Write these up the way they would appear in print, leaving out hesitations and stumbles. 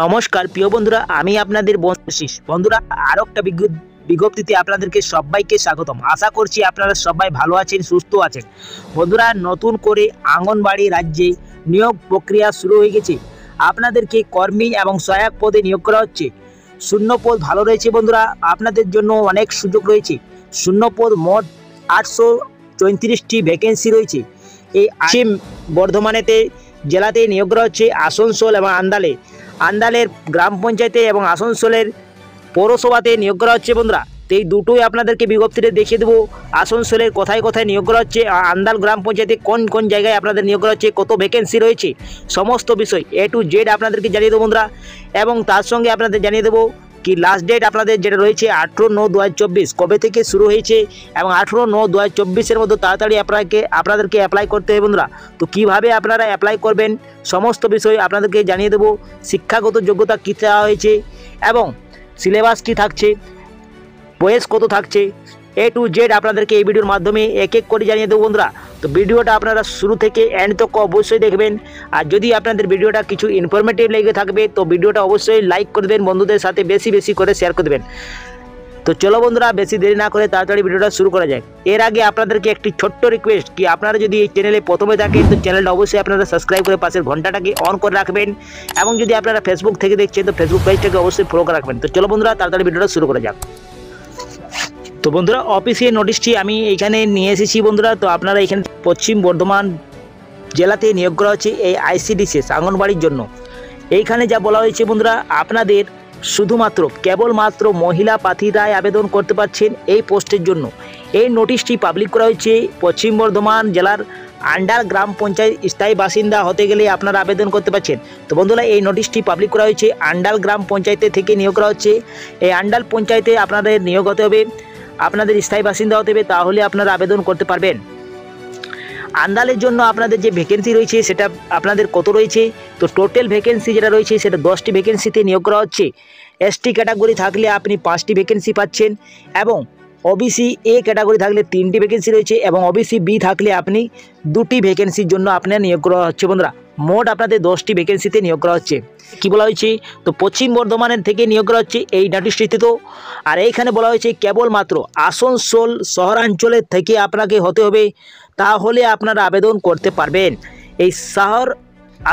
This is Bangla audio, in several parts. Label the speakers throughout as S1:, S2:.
S1: নমস্কার প্রিয় বন্ধুরা, আমি আপনাদের বন্ধুশিস বন্ধুরা আরো একটা বিজ্ঞপ্তিতে আপনাদেরকে সবাইকে স্বাগতম। আশা করছি আপনারা সবাই ভালো আছেন, সুস্থ আছেন। বন্ধুরা, নতুন করে আঙ্গনবাড়ি রাজ্যে নিয়োগ প্রক্রিয়া শুরু হয়ে গেছে। আপনাদেরকে কর্মী এবং সহায়ক পদে নিয়োগ করা হচ্ছে। শূন্য পদ ভালো রয়েছে বন্ধুরা, আপনাদের জন্য অনেক সুযোগ রয়েছে। শূন্য পদ মোট 834টি ভ্যাকেন্সি রয়েছে। এই পশ্চিম বর্ধমানেতে জেলাতে নিয়োগ করা হচ্ছে আসানসোল এবং আন্দালের গ্রাম পঞ্চায়েতে এবং আসানসোলের পৌরসভাতে নিয়োগ করা হচ্ছে বন্ধুরা। তো এই দুটোই আপনাদেরকে বিজ্ঞপ্তিতে দেখিয়ে দেবো। আসানসোলের কোথায় কোথায় নিয়োগ করা হচ্ছে, আন্দাল গ্রাম পঞ্চায়েতে কোন কোন জায়গায় আপনাদের নিয়োগ করা হচ্ছে, কত ভ্যাকেন্সি রয়েছে, সমস্ত বিষয় A to Z আপনাদেরকে জানিয়ে দেবো বন্ধুরা। এবং তার সঙ্গে আপনাদের জানিয়ে দেবো কি লাস্ট ডেট আপনাদের যেটা রয়েছে 18/9/2024 কবে থেকে শুরু হয়েছে এবং 18/9/2024 মধ্যে তাড়াতাড়ি আপনাদেরকে অ্যাপ্লাই করতে হবে বন্ধুরা। তো কিভাবে আপনারা অ্যাপ্লাই করবেন সমস্ত বিষয় আপনাদেরকে জানিয়ে দেবো। শিক্ষাগত যোগ্যতা কী দেওয়া হয়েছে এবং সিলেবাস কী থাকছে, বয়স কত থাকছে, A to Z আপনাদেরকে এই ভিডিওর মাধ্যমে এক এক করে জানিয়ে দেবো বন্ধুরা। তো ভিডিওটা আপনারা শুরু থেকে এন্ড তক অবশ্যই দেখবেন। আর যদি আপনাদের ভিডিওটা কিছু ইনফরমেটিভ লেগে থাকবে তো ভিডিওটা অবশ্যই লাইক করে দেবেন, বন্ধুদের সাথে বেশি বেশি করে শেয়ার করে দেবেন। তো চলো বন্ধুরা, বেশি দেরি না করে তাড়াতাড়ি ভিডিওটা শুরু করা যায়। এর আগে আপনাদেরকে একটি ছোট্ট রিকোয়েস্ট কি আপনারা যদি এই চ্যানেলে প্রথমে থাকেন তো চ্যানেলটা অবশ্যই আপনারা সাবস্ক্রাইব করে পাশের ঘন্টাটাকে অন করে রাখবেন। এবং যদি আপনারা ফেসবুক থেকে দেখছেন তো ফেসবুক পেজটাকে অবশ্যই ফলো করে রাখবেন। তো চলো বন্ধুরা, তাড়াতাড়ি ভিডিওটা শুরু করা যাক। তো বন্ধুরা, অফিসিয়াল নোটিশটি আমি এইখানে নিয়ে এসেছি বন্ধুরা। তো আপনারা এখানে পশ্চিম বর্ধমান জেলাতে নিয়োগ করা হচ্ছে এই ICDCS আঙ্গনবাড়ির জন্য। এইখানে যা বলা হয়েছে বন্ধুরা, আপনাদের শুধুমাত্র কেবলমাত্র মহিলা প্রার্থীরাই আবেদন করতে পারছেন এই পোস্টের জন্য। এই নোটিশটি পাবলিক করা হয়েছে পশ্চিম বর্ধমান জেলার আন্ডাল গ্রাম পঞ্চায়েত স্থায়ী বাসিন্দা হতে গেলে আপনারা আবেদন করতে পারছেন। তো বন্ধুরা, এই নোটিশটি পাবলিক করা হয়েছে আন্ডাল গ্রাম পঞ্চায়েতে থেকে নিয়োগ করা হচ্ছে। এই আন্ডাল পঞ্চায়েতে আপনাদের নিয়োগ হতে হবে, আপনাদের স্থায়ী বাসিন্দা হতে হবে, তাহলে আপনারা আবেদন করতে পারবেন। আন্দালের জন্য আপনাদের যে ভ্যাকেন্সি রয়েছে সেটা আপনাদের কত রয়েছে, তো টোটাল ভ্যাকেন্সি যেটা রয়েছে সেটা 10টি ভ্যাকেন্সিতে নিয়োগ করা হচ্ছে। ST ক্যাটাগরি থাকলে আপনি 5টি ভ্যাকেন্সি পাচ্ছেন এবং OBC A ক্যাটাগরি থাকলে 3টি ভ্যাকেন্সি রয়েছে এবং OBC B থাকলে আপনি 2টি ভ্যাকেন্সির জন্য আপনার নিয়োগ করা হচ্ছে বন্ধুরা। মোট আপনাদের 10টি ভ্যাকেন্সিতে নিয়োগ করা হচ্ছে। কী বলা হয়েছে, তো পশ্চিম বর্ধমানের থেকে নিয়োগ করা হচ্ছে এই নোটিশটিতে। তো আর এইখানে বলা হয়েছে কেবলমাত্র আসানসোল শহরাঞ্চলের থেকে আপনাকে হতে হবে, তাহলে আপনারা আবেদন করতে পারবেন। এই শহর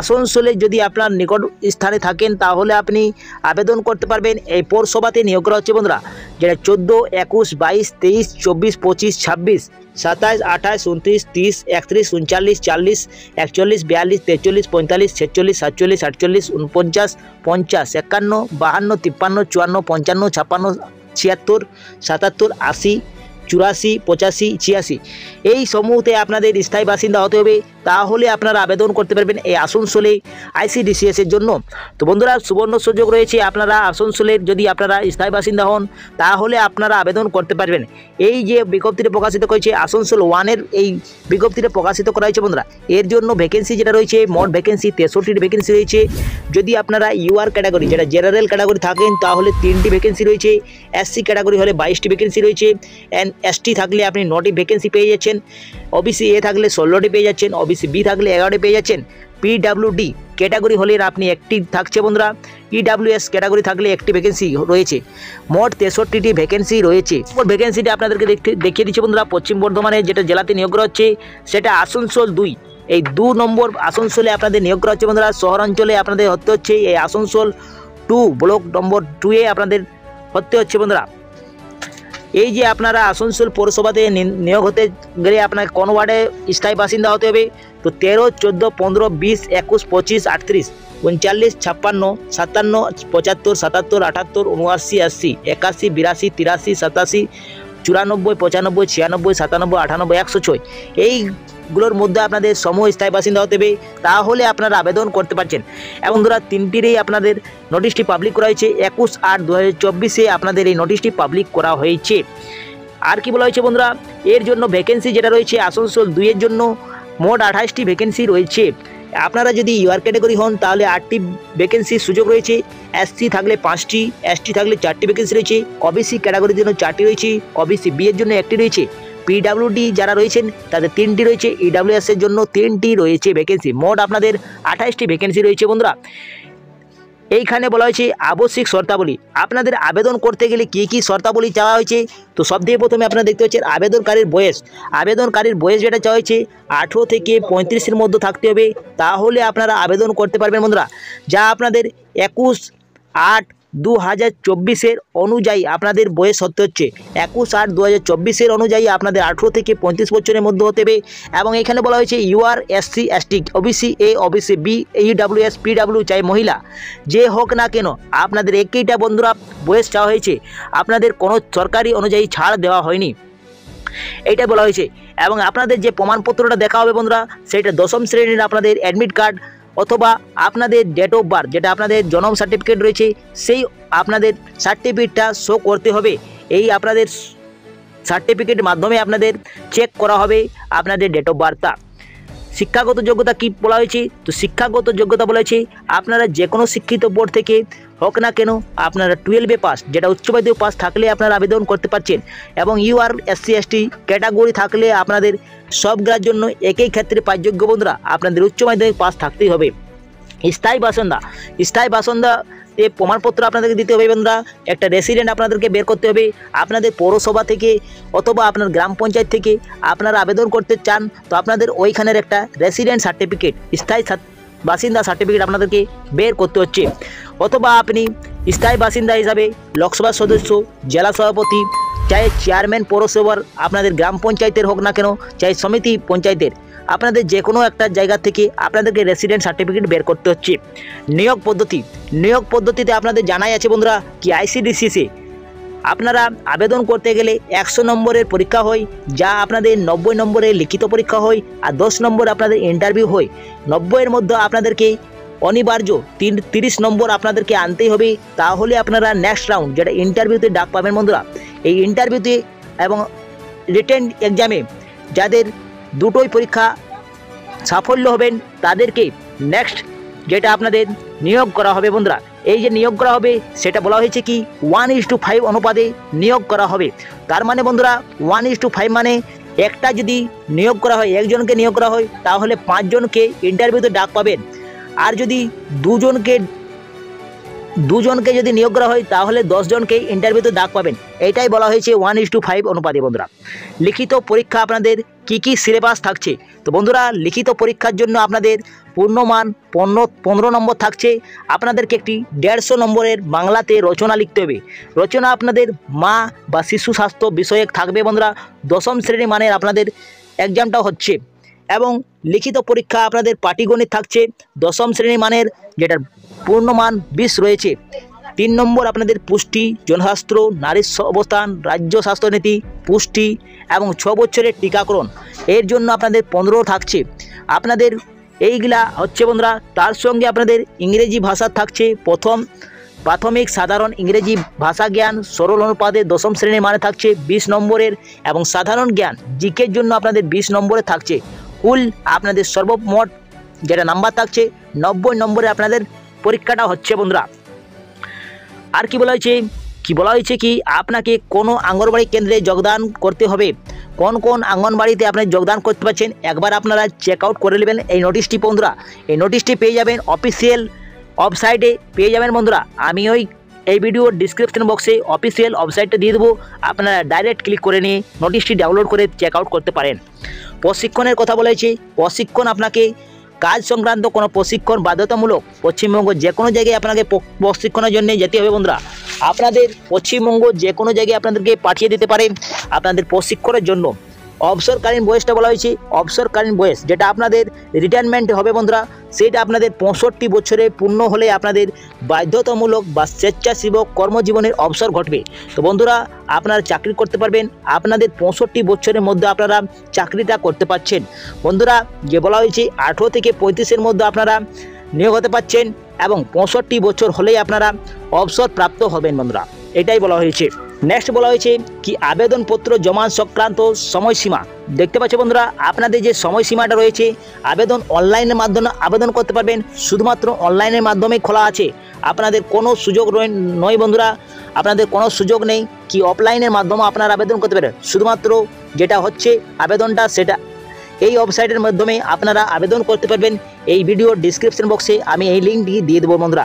S1: আসানসোলে যদি আপনার নিকট স্থানে থাকেন তাহলে আপনি আবেদন করতে পারবেন। এই পৌরসভাতে নিয়োগ করা হচ্ছে বন্ধুরা, যেটা 14, 21, 22, 23, 24, 25, 26, 27, 28, 29, 30, 31, 39, 40, 41, 42, 43, 45, 46, 47, 48, 49, 50, 51, 52, 53, 54, 55, 56, 76, 77, 80, 84, 85, 86 এই সমূহতে আপনাদের স্থায়ী বাসিন্দা হতে হবে, তাহলে আপনারা আবেদন করতে পারবেন এই আসানসোলে ICDCS এর জন্য। তো বন্ধুরা, সুবর্ণ সুযোগ রয়েছে, আপনারা আসানসোলের যদি আপনারা স্থায়ী বাসিন্দা হন তাহলে আপনারা আবেদন করতে পারবেন। এই যে বিজ্ঞপ্তিটা প্রকাশিত করেছে আসানসোল 1-এর এই বিজ্ঞপ্তিটা প্রকাশিত করা হয়েছে বন্ধুরা। এর জন্য ভ্যাকেন্সি যেটা রয়েছে মোট ভ্যাকেন্সি 63টি ভ্যাকেন্সি রয়েছে। যদি আপনারা UR ক্যাটাগরি যেটা জেনারেল ক্যাটাগরি থাকেন তাহলে 3টি ভ্যাকেন্সি রয়েছে, SC ক্যাটাগরি হলে 22টি ভ্যাকেন্সি রয়েছে, ST থাকলে আপনি 9টি ভ্যাকেন্সি পেয়ে যাচ্ছেন, OBC A থাকলে 16টি পেয়ে যাচ্ছেন, OBC B থাকলে 11টি পেয়ে যাচ্ছেন, PWD ক্যাটাগরি হলে আপনি একটি থাকছে বন্ধুরা, EWS ক্যাটাগরি থাকলে একটি ভ্যাকেন্সি রয়েছে। মোট 63টি ভ্যাকেন্সি রয়েছে। মোট ভ্যাকেন্সিটি আপনাদেরকে দেখিয়ে দিচ্ছি বন্ধুরা। পশ্চিম বর্ধমানে যেটা জেলাতে নিয়োগ করা হচ্ছে সেটা আসানসোল 2, এই 2 নম্বর আসানসোলে আপনাদের নিয়োগ করা হচ্ছে বন্ধুরা। শহরাঞ্চলে আপনাদের হতে হচ্ছে এই আসানসোল 2 ব্লক নম্বর 2-এ আপনাদের হতে হচ্ছে বন্ধুরা। এই যে আপনারা আসানসোল পৌরসভাতে নিয়োগ হতে গেলে আপনাকে কোন ওয়ার্ডে স্থায়ী বাসিন্দা হতে হবে, তো 13, 14, 15, 20, 21, 25, 38, 39, 56, 57, 75, 77, 78, 79, 80, 81, 82, 83, 87, 94, 95, 96, 97, 98, 106 এইগুলোর মধ্যে আপনাদের সমূহ স্থায়ী বাসিন্দা হতে হবে, তাহলে আপনারা আবেদন করতে পারছেন। এবং বন্ধুরা, 3টিরই আপনাদের নোটিশটি পাবলিক করা হয়েছে। 21/8/2024 আপনাদের এই নোটিশটি পাবলিক করা হয়েছে। আর কি বলা হয়েছে বন্ধুরা, এর জন্য ভ্যাকেন্সি যেটা রয়েছে আসানসোল 2-এর জন্য মোট 28টি ভ্যাকেন্সি রয়েছে। আপনারা যদি UR ক্যাটাগরি হন তাহলে 8টি ভ্যাকেন্সির সুযোগ রয়েছে, SC থাকলে 5টি, ST থাকলে 4টি ভ্যাকেন্সি রয়েছে, OBC ক্যাটাগরির জন্য 4টি রয়েছে, OBC B এর জন্য 1টি রয়েছে, PWD যারা রয়েছেন তাদের 3টি রয়েছে, EWS এর জন্য 3টি রয়েছে ভ্যাকেন্সি। মোট আপনাদের 28টি ভ্যাকেন্সি রয়েছে বন্ধুরা। এইখানে বলা হয়েছে আবশ্যিক শর্তাবলী। আপনাদের আবেদন করতে গেলে কী কী শর্তাবলী চাওয়া হয়েছে, তো সবথেকে প্রথমে আপনারা দেখতে পাচ্ছেন আবেদনকারীর বয়স যেটা চাওয়া হয়েছে 18 থেকে 35-এর মধ্যে থাকতে হবে, তাহলে আপনারা আবেদন করতে পারবেন বন্ধুরা। যা আপনাদের 21/8/2024 অনুযায়ী আপনাদের বয়স হতে হচ্ছে 21/8/2024 অনুযায়ী আপনাদের 18 থেকে 35 বছরের মধ্যে হতে হবে। এবং এখানে বলা হয়েছে UR SC ST OBC A OBC B EWS PW চাই মহিলা যে হোক না কেন আপনাদের একইটা বন্ধুরা বয়স চাওয়া হয়েছে, আপনাদের কোনো সরকারি অনুযায়ী ছাড় দেওয়া হয়নি, এইটা বলা হয়েছে। এবং আপনাদের যে প্রমাণপত্রটা দেখা হবে বন্ধুরা, সেটা 10ম শ্রেণীর আপনাদের অ্যাডমিট কার্ড অথবা আপনাদের ডেট অফ বার্থ যেটা আপনাদের জন্ম সার্টিফিকেট রয়েছে, সেই আপনাদের সার্টিফিকেটটা শো করতে হবে। এই আপনাদের সার্টিফিকেটের মাধ্যমে আপনাদের চেক করা হবে আপনাদের ডেট অফ বার্থটা। শিক্ষাগত যোগ্যতা কি বলা হয়েছে, তো শিক্ষাগত যোগ্যতা বলা হয়েছে আপনারা যে কোনো শিক্ষিত বোর্ড থেকে হোক না কেন আপনারা 12 পাস যেটা উচ্চ মাধ্যমিক পাস থাকলে আপনারা আবেদন করতে পারছেন। এবং ইউআর SC ST ক্যাটাগরি থাকলে আপনাদের সবগুলোর জন্য একই ক্ষেত্রে পাঠযোগ্য বন্ধুরা আপনাদের উচ্চ মাধ্যমিক পাস থাকতেই হবে। স্থায়ী বাসিন্দা প্রমাণপত্র আপনাদেরকে দিতে হবে বন্ধুরা। একটা রেসিডেন্ট আপনাদেরকে বের করতে হবে। আপনাদের পৌরসভা থেকে অথবা আপনার গ্রাম পঞ্চায়েত থেকে আপনারা আবেদন করতে চান, তো আপনাদের ওইখানের একটা রেসিডেন্ট সার্টিফিকেট স্থায়ী বাসিন্দা সার্টিফিকেট আপনাদেরকে বের করতে হচ্ছে। অথবা আপনি স্থায়ী বাসিন্দা হিসাবে লোকসভা সদস্য, জেলা সভাপতি, চাই চেয়ারম্যান পৌরসভার আপনাদের গ্রাম পঞ্চায়েতের হোক না কেন, চাই সমিতি পঞ্চায়েতের, আপনাদের যে কোনো একটা জায়গা থেকে আপনাদেরকে রেসিডেন্ট সার্টিফিকেট বের করতে হচ্ছে। নিয়োগ পদ্ধতিতে আপনাদের জানাই আছে বন্ধুরা কি ICDCতে আপনারা আবেদন করতে গেলে 100 নম্বরের পরীক্ষা হয়, যা আপনাদের 90 নম্বরের লিখিত পরীক্ষা হয়, আর 10 নম্বর আপনাদের ইন্টারভিউ হয়। 90-এর মধ্যে আপনাদেরকে অনিবার্য 30 নম্বর আপনাদেরকে আনতেই হবে, তাহলে আপনারা নেক্সট রাউন্ড যেটা ইন্টারভিউতে ডাক পাবেন বন্ধুরা। এই ইন্টারভিউতে এবং রিটেন এক্সামে যাদের দুটোই পরীক্ষা সাফল্য হবেন তাদেরকে নেক্সট যেটা আপনাদের নিয়োগ করা হবে বন্ধুরা। এই যে নিয়োগ করা হবে সেটা বলা হয়েছে কি 1:5 অনুপাতে নিয়োগ করা হবে। তার মানে বন্ধুরা 1:5 মানে একটা যদি নিয়োগ করা হয়, একজনকে নিয়োগ করা হয়, তাহলে 5 জনকে ইন্টারভিউতে ডাক পাবেন। আর যদি দুজনকে যদি নিয়োগ করা হয় তাহলে 10 জনকে ইন্টারভিউতে ডাক পাবেন। এইটাই বলা হয়েছে 1:5 অনুপাতে বন্ধুরা। লিখিত পরীক্ষা আপনাদের কি সিলেবাস থাকছে, তো বন্ধুরা লিখিত পরীক্ষার জন্য আপনাদের পূর্ণমান 15 নম্বর থাকছে। আপনাদেরকে একটি 150 নম্বরের বাংলাতে রচনা লিখতে হবে। রচনা আপনাদের মা বা শিশু স্বাস্থ্য বিষয়ক থাকবে বন্ধুরা। 10ম শ্রেণী মানের আপনাদের এক্সামটাও হচ্ছে। এবং লিখিত পরীক্ষা আপনাদের পাটিগণিত থাকছে 10ম শ্রেণী মানের, যেটার পূর্ণমান 20 রয়েছে। 3 নম্বর আপনাদের পুষ্টি, জনস্বাস্থ্য, নারীর অবস্থান, রাজ্য স্বাস্থ্যনীতি, পুষ্টি এবং 6 বছরের টিকাকরণ, এর জন্য আপনাদের 15 থাকছে। আপনাদের এইগুলা হচ্ছে বন্ধুরা। তার সঙ্গে আপনাদের ইংরেজি ভাষা থাকছে প্রাথমিক সাধারণ ইংরেজি ভাষা জ্ঞান সরল অনুপাতে 10ম শ্রেণীর মানে থাকছে 20 নম্বরের, এবং সাধারণ জ্ঞান জিকের জন্য আপনাদের 20 নম্বরে থাকছে। কুল আপনাদের সর্বমোট যেটা নাম্বার থাকছে 90 নম্বরে আপনাদের পরীক্ষাটা হচ্ছে বন্ধুরা। আর কি বলা হয়েছে কি আপনাকে কোনো অঙ্গনবাড়ি কেন্দ্রে যোগদান করতে হবে। কোন অঙ্গনবাড়িতে আপনি যোগদান করতে পারছেন একবার আপনারা চেক আউট করে নেবেন এই নোটিশটি বন্ধুরা। এই নোটিশটি পেয়ে যাবেন অফিসিয়াল ওয়েবসাইটে পেয়ে যাবেন বন্ধুরা। আমি এই ভিডিওর ডিসক্রিপশন বক্সে অফিসিয়াল ওয়েবসাইটটা দিয়ে দেবো, আপনারা ডাইরেক্ট ক্লিক করে নিয়ে নোটিশটি ডাউনলোড করে চেক আউট করতে পারেন। প্রশিক্ষণের কথা বলেছি, প্রশিক্ষণ আপনাকে কাজ সংক্রান্ত কোনো প্রশিক্ষণ বাধ্যতামূলক পশ্চিমবঙ্গ যে কোনো জায়গায় আপনাকে প্রশিক্ষণের জন্য যেতে হবে বন্ধুরা। আপনাদের পশ্চিমবঙ্গ যে কোনো জায়গায় আপনাদেরকে পাঠিয়ে দিতে পারে আপনাদের প্রশিক্ষণের জন্য। অবসরকালীন বয়সটা বলা হয়েছে, অবসরকালীন বয়স যেটা আপনাদের রিটায়ারমেন্ট হবে বন্ধুরা, সেটা আপনাদের 65 বছরে পূর্ণ হলে আপনাদের বাধ্যতামূলক বা স্বেচ্ছাসেবক কর্মজীবনের অবসর ঘটবে। তো বন্ধুরা আপনারা চাকরি করতে পারবেন, আপনাদের 65 বছরের মধ্যে আপনারা চাকরিটা করতে পারছেন বন্ধুরা। যে বলা হয়েছে 18 থেকে 35-এর মধ্যে আপনারা নিয়োগ হতে পারছেন, এবং 65 বছর হলেই আপনারা অবসর প্রাপ্ত হবেন বন্ধুরা, এটাই বলা হয়েছে। নেক্সট বলা হয়েছে কি আবেদনপত্র জমা সংক্রান্ত সময়সীমা। দেখতে পাচ্ছ বন্ধুরা আপনাদের যে সময়সীমাটা রয়েছে, আবেদন অনলাইনের মাধ্যমে আবেদন করতে পারবেন, শুধুমাত্র অনলাইনের মাধ্যমে খোলা আছে। আপনাদের কোনো সুযোগ নয় বন্ধুরা, আপনাদের কোনো সুযোগ নেই কি অফলাইনের মাধ্যমে আপনারা আবেদন করতে পারেন। শুধুমাত্র যেটা হচ্ছে আবেদনটা সেটা এই ওয়েবসাইটের মাধ্যমে আপনারা আবেদন করতে পারবেন। এই ভিডিওর ডিসক্রিপশন বক্সে আমি এই লিঙ্কটি দিয়ে দেবো বন্ধুরা।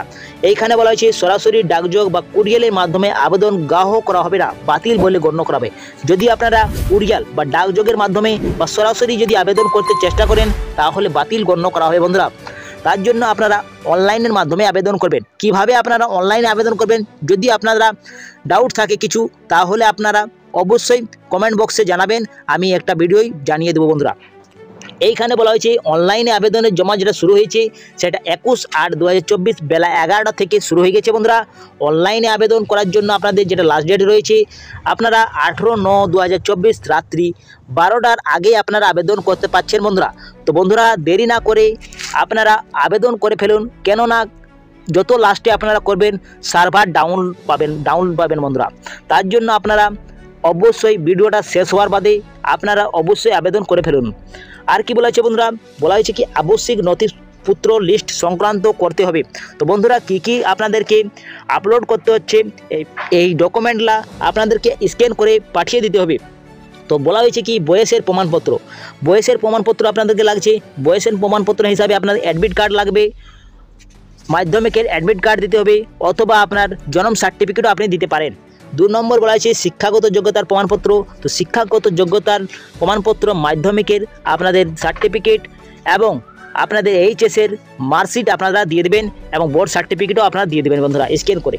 S1: এইখানে বলা হয়েছে সরাসরি ডাকযোগ বা কুরিয়ালের মাধ্যমে আবেদন গ্রাহ্য করা হবে না, বাতিল বলে গণ্য করা হবে। যদি আপনারা কুরিয়াল বা ডাকযোগের মাধ্যমে বা সরাসরি যদি আবেদন করতে চেষ্টা করেন তাহলে বাতিল গণ্য করা হবে বন্ধুরা। তার জন্য আপনারা অনলাইনের মাধ্যমে আবেদন করবেন। কিভাবে আপনারা অনলাইনে আবেদন করবেন, যদি আপনারা ডাউট থাকে কিছু, তাহলে আপনারা অবশ্যই কমেন্ট বক্সে জানাবেন, আমি একটা ভিডিওই জানিয়ে দেবো বন্ধুরা। এইখানে বলা হয়েছে অনলাইনে আবেদনের জমা যেটা শুরু হয়েছে সেটা 21/8/2024 বেলা 11টা থেকে শুরু হয়ে গেছে বন্ধুরা। অনলাইনে আবেদন করার জন্য আপনাদের যেটা লাস্ট ডেট রয়েছে, আপনারা 18/9/2024 রাত্রি 12টার আগে আপনারা আবেদন করতে পারছেন বন্ধুরা। তো বন্ধুরা দেরি না করে আপনারা আবেদন করে ফেলুন, কেননা যত লাস্টে আপনারা করবেন সার্ভার ডাউন পাবেন বন্ধুরা। তার জন্য আপনারা অবশ্যই ভিডিওটা শেষ হওয়ার বাদে আপনারা অবশ্যই আবেদন করে ফেলুন। আর কি বলা হয়েছে বন্ধুরা, বলা হয়েছে কি আবশ্যিক নথিপত্র লিস্ট সংক্রান্ত করতে হবে। তো বন্ধুরা কি আপনাদেরকে আপলোড করতে হচ্ছে, এই ডকুমেন্টগুলা আপনাদেরকে স্ক্যান করে পাঠিয়ে দিতে হবে। তো বলা হয়েছে কি বয়সের প্রমাণপত্র আপনাদেরকে লাগছে। বয়সের প্রমাণপত্র হিসাবে আপনার অ্যাডমিট কার্ড লাগবে, মাধ্যমিকের অ্যাডমিট কার্ড দিতে হবে, অথবা আপনার জন্ম সার্টিফিকেটও আপনি দিতে পারেন। 2 নম্বর বলা হয়েছে শিক্ষাগত যোগ্যতার প্রমাণপত্র। তো শিক্ষাগত যোগ্যতার প্রমাণপত্র মাধ্যমিকের আপনাদের সার্টিফিকেট এবং আপনাদের এইচএসের মার্কশিট আপনারা দিয়ে দেবেন এবং বোর্ড সার্টিফিকেটও আপনারা দিয়ে দেবেন বন্ধুরা স্ক্যান করে।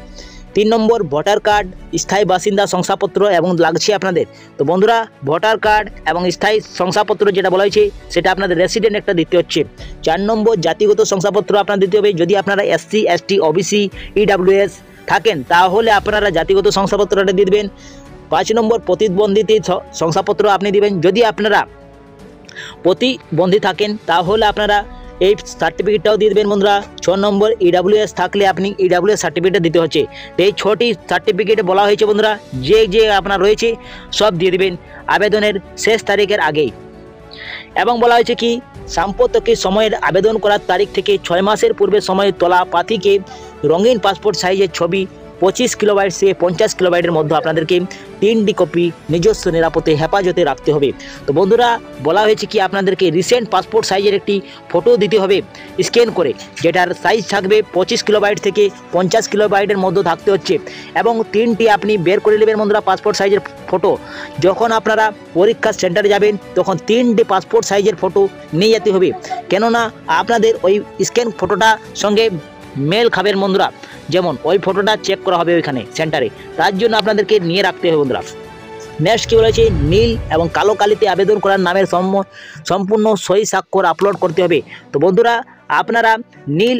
S1: 3 নম্বর ভোটার কার্ড, স্থায়ী বাসিন্দা শংসাপত্র এবং লাগছে আপনাদের। তো বন্ধুরা ভোটার কার্ড এবং স্থায়ী শংসাপত্র যেটা বলা হয়েছে সেটা আপনাদের রেসিডেন্ট একটা দিতে হচ্ছে। 4 নম্বর জাতিগত শংসাপত্র আপনার দিতে হবে। যদি আপনারা SC ST OBC EWS থাকেন তাহলে আপনারা জাতিগত শংসাপত্রটা দিয়ে দেবেন। 5 নম্বর প্রতিবন্ধী শংসাপত্র আপনি দিবেন। যদি আপনারা প্রতিবন্ধী থাকেন তাহলে আপনারা এই সার্টিফিকেটটাও দিয়ে দেবেন বন্ধুরা। 6 নম্বর EWS থাকলে আপনি EWS সার্টিফিকেট দিতে হচ্ছে। তো এই 6টি সার্টিফিকেটে বলা হয়েছে বন্ধুরা যে আপনার রয়েছে সব দিয়ে দেবেন আবেদনের শেষ তারিখের আগেই। এবং বলা হয়েছে কি সাম্প্রতিক সময়ের আবেদন করার তারিখ থেকে 6 মাসের পূর্বে সময়ে তোলা প্রার্থীকে রঙিন পাসপোর্ট সাইজের ছবি 25 কিলোবাইট থেকে 50 কিলোবাইটের মধ্যে আপনাদেরকে 3টি কপি নিজস্ব নিরাপদে হেফাজতে রাখতে হবে। তো বন্ধুরা বলা হয়েছে কি আপনাদেরকে রিসেন্ট পাসপোর্ট সাইজের একটি ফটো দিতে হবে স্ক্যান করে, যেটার সাইজ থাকবে 25 কিলোবাইট থেকে 50 কিলোবাইটের মধ্যে থাকতে হচ্ছে। এবং 3টি আপনি বের করে নেবেন বন্ধুরা পাসপোর্ট সাইজের ফটো। যখন আপনারা পরীক্ষার সেন্টারে যাবেন তখন 3টি পাসপোর্ট সাইজের ফটো নিয়ে যেতে হবে, কেননা আপনাদের ওই স্ক্যান ফটোটার সঙ্গে মেল খাবেন বন্ধুরা, যেমন ওই ফটোটা চেক করা হবে ওইখানে সেন্টারে, তার জন্য আপনাদেরকে নিয়ে রাখতে হবে বন্ধুরা। নেক্সট কি বলেছে নীল এবং কালো কালিতে আবেদন করার নামের সম্পূর্ণ সই স্বাক্ষর আপলোড করতে হবে। তো বন্ধুরা আপনারা নীল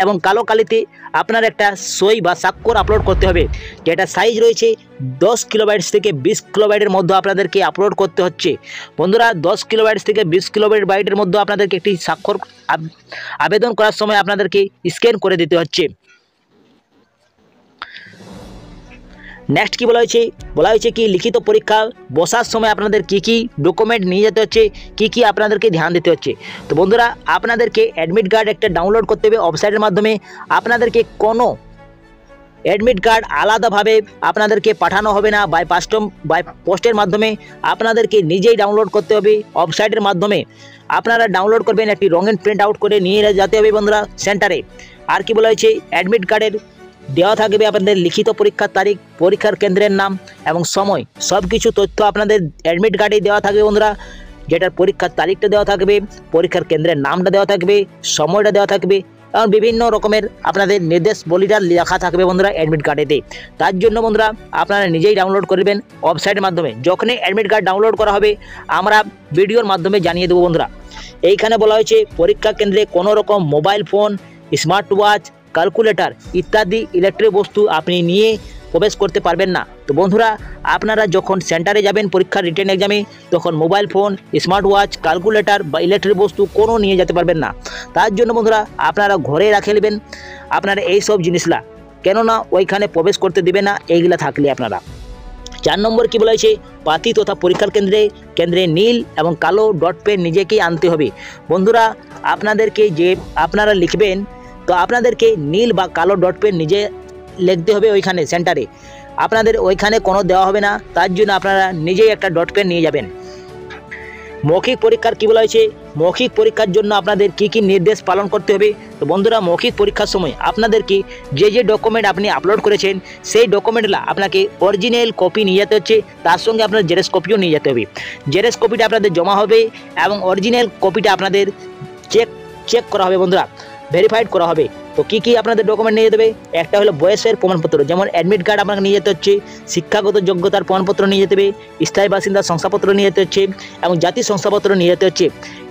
S1: এবং কালো কালিতে আপনার একটা সই বা স্বাক্ষর আপলোড করতে হবে, যেটা সাইজ রয়েছে 10 কিলোবাইট থেকে 20 কিলোবাইটের মধ্যে আপনাদেরকে আপলোড করতে হচ্ছে বন্ধুরা। 10 কিলোবাইট থেকে 20 কিলোবাইটের মধ্যে আপনাদেরকে একটি স্বাক্ষর আবেদন করার সময় আপনাদেরকে স্ক্যান করে দিতে হচ্ছে। নেক্সট কি বলা হয়েছে কি লিখিত পরীক্ষা বসার সময় আপনাদের কি ডকুমেন্ট নিয়ে যেতে হচ্ছে, কি আপনাদেরকে ধ্যান দিতে হচ্ছে। তো বন্ধুরা আপনাদেরকে অ্যাডমিট কার্ড একটা ডাউনলোড করতে হবে ওয়েবসাইটের মাধ্যমে। আপনাদেরকে কোনো অ্যাডমিট কার্ড আলাদাভাবে আপনাদেরকে পাঠানো হবে না, বাই পোস্টের মাধ্যমে আপনাদেরকে নিজেই ডাউনলোড করতে হবে ওয়েবসাইটের মাধ্যমে। আপনারা ডাউনলোড করবেন, একটি রঙিন প্রিন্ট আউট করে নিয়ে যেতে হবে বন্ধুরা সেন্টারে। আর কি বলা হয়েছে অ্যাডমিট কার্ডের দেওয়া থাকবে আপনাদের লিখিত পরীক্ষার তারিখ, পরীক্ষার কেন্দ্রের নাম এবং সময়, সব কিছু তথ্য আপনাদের অ্যাডমিট কার্ডে দেওয়া থাকবে বন্ধুরা। যেটার পরীক্ষার তারিখটা দেওয়া থাকবে, পরীক্ষার কেন্দ্রের নামটা দেওয়া থাকবে, সময়টা দেওয়া থাকবে এবং বিভিন্ন রকমের আপনাদের নির্দেশাবলীটা লেখা থাকবে বন্ধুরা অ্যাডমিট কার্ডেতে। তার জন্য বন্ধুরা আপনারা নিজেই ডাউনলোড করবেন ওয়েবসাইটের মাধ্যমে। যখনই অ্যাডমিট কার্ড ডাউনলোড করা হবে আমরা ভিডিওর মাধ্যমে জানিয়ে দেবো বন্ধুরা। এইখানে বলা হয়েছে পরীক্ষা কেন্দ্রে কোনো রকম mobile phone, smart watch, calculator ইত্যাদি ইলেকট্রিক বস্তু আপনি নিয়ে প্রবেশ করতে পারবেন না। তো বন্ধুরা আপনারা যখন সেন্টারে যাবেন পরীক্ষার রিটেন এক্সামে তখন mobile phone, smart watch, calculator বা ইলেকট্রিক বস্তু কোনো নিয়ে যেতে পারবেন না। তার জন্য বন্ধুরা আপনারা ঘরে রাখে নেবেন আপনারা এই সব জিনিসগুলা, কেননা ওইখানে প্রবেশ করতে দেবে না এইগুলা থাকলে আপনারা। 4 নম্বর কি বলা হয়েছে প্রার্থী তথা পরীক্ষার কেন্দ্রে নীল এবং কালো ডট পেন নিজেকেই আনতে হবে বন্ধুরা। আপনাদেরকে যে আপনারা লিখবেন তো আপনাদেরকে নীল বা কালো ডট পেন নিজে লিখতে হবে ওইখানে সেন্টারে, আপনাদের ওইখানে কোনো দেওয়া হবে না। তার জন্য আপনারা নিজেই একটা ডট পেন নিয়ে যাবেন। মৌখিক পরীক্ষার কী বলা হয়েছে, মৌখিক পরীক্ষার জন্য আপনাদের কি কি নির্দেশ পালন করতে হবে। তো বন্ধুরা, মৌখিক পরীক্ষার সময় আপনাদেরকে যে ডকুমেন্ট আপনি আপলোড করেছেন সেই ডকুমেন্টগুলো আপনাকে অরিজিনাল কপি নিয়ে যেতে হচ্ছে, তার সঙ্গে আপনার জেরক্স কপিও নিয়ে যেতে হবে। জেরক্স কপিটা আপনাদের জমা হবে এবং অরিজিনাল কপিটা আপনাদের চেক করা হবে বন্ধুরা, ভেরিফাইড করা হবে। তো কী কী আপনাদের ডকুমেন্ট নিয়ে যেতে হবে, একটা হলো বয়সের প্রমাণপত্র, যেমন অ্যাডমিট কার্ড আপনাকে নিয়ে যেতে হচ্ছে, শিক্ষাগত যোগ্যতার প্রমাণপত্র নিয়ে যেতে হবে, স্থায়ী বাসিন্দার শংসাপত্র নিয়ে যেতে হচ্ছে এবং জাতি শংসাপত্র নিয়ে যেতে হচ্ছে।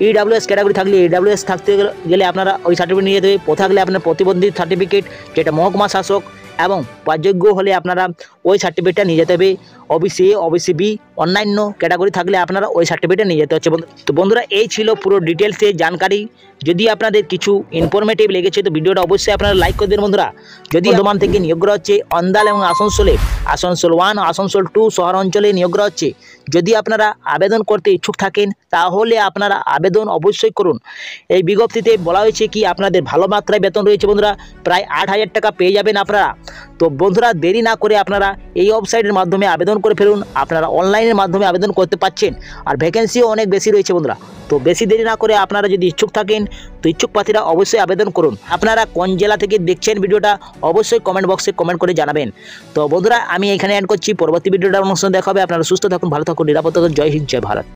S1: EWS ক্যাটাগরি থাকলে EWS থাকতে গেলে আপনারা ওই সার্টিফিকেট নিয়ে যেতে হবে। থাকলে আপনার প্রতিবন্ধী সার্টিফিকেট, যেটা মহকুমা শাসক, এবং যোগ্য হলে আপনারা ওই সার্টিফিকেটটা নিয়ে যেতে হবে। OBC A, OBC B, অন্যান্য ক্যাটাগরি থাকলে আপনারা ওই সার্টিফিকেটটা নিয়ে যেতে হচ্ছে। তো বন্ধুরা, এই ছিল পুরো ডিটেলসে জানকারি। যদি আপনাদের কিছু ইনফরমেটিভ লেগেছে তো ভিডিওটা অবশ্যই আপনারা লাইক করে দেবেন বন্ধুরা। যদি বর্ধমান থেকে নিয়োগ করা হচ্ছে অন্দাল এবং আসানসোলে, আসানসোল 1, আসানসোল 2 শহর অঞ্চলে নিয়োগ করা হচ্ছে। যদি আপনারা আবেদন করতে ইচ্ছুক থাকেন তাহলে আপনারা আবেদন অবশ্যই করুন। এই বিজ্ঞপ্তিতে বলা হয়েছে কি আপনাদের ভালো মাত্রায় বেতন রয়েছে বন্ধুরা, প্রায় 8,000 টাকা পেয়ে যাবেন আপনারা। তো বন্ধুরা, দেরি না করে আপনারা এই ওয়েবসাইটের মাধ্যমে আবেদন করে ফেলুন। আপনারা অনলাইনের মাধ্যমে আবেদন করতে পারছেন, আর ভ্যাকেন্সিও অনেক বেশি রয়েছে বন্ধুরা। তো বেশি দেরি না করে আপনারা যদি ইচ্ছুক থাকেন তো ইচ্ছুক প্রার্থীরা অবশ্যই আবেদন করুন। আপনারা কোন জেলা থেকে দেখছেন ভিডিওটা অবশ্যই কমেন্ট বক্সে কমেন্ট করে জানাবেন। তো বন্ধুরা, আমি এখানে অ্যাড করছি, পরবর্তী ভিডিওটা অনুষ্ঠান দেখা হবে। আপনারা সুস্থ থাকুন, ভালো থাকুন, নিরাপদ থাকুন। জয় হিন্দ, জয় ভারত।